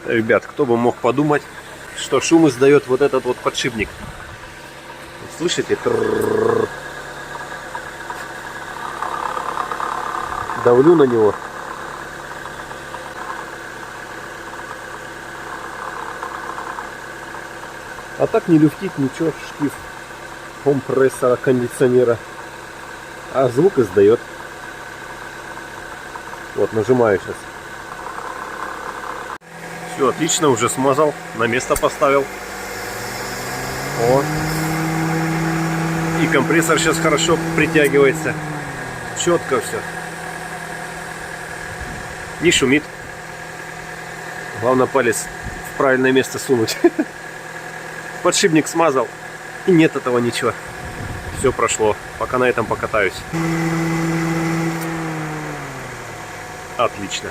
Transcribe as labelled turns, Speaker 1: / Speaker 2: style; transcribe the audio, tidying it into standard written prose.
Speaker 1: Ребят, кто бы мог подумать, что шум издает вот этот вот подшипник. Слышите? Давлю на него. А так не люфтит ничего, штиф компрессора, кондиционера. А звук издает. Вот, нажимаю сейчас. Все, отлично, уже смазал, на место поставил. О. И компрессор сейчас хорошо притягивается. Четко все. Не шумит. Главное палец в правильное место сунуть. Подшипник смазал. И нет этого ничего. Все прошло. Пока на этом покатаюсь. Отлично.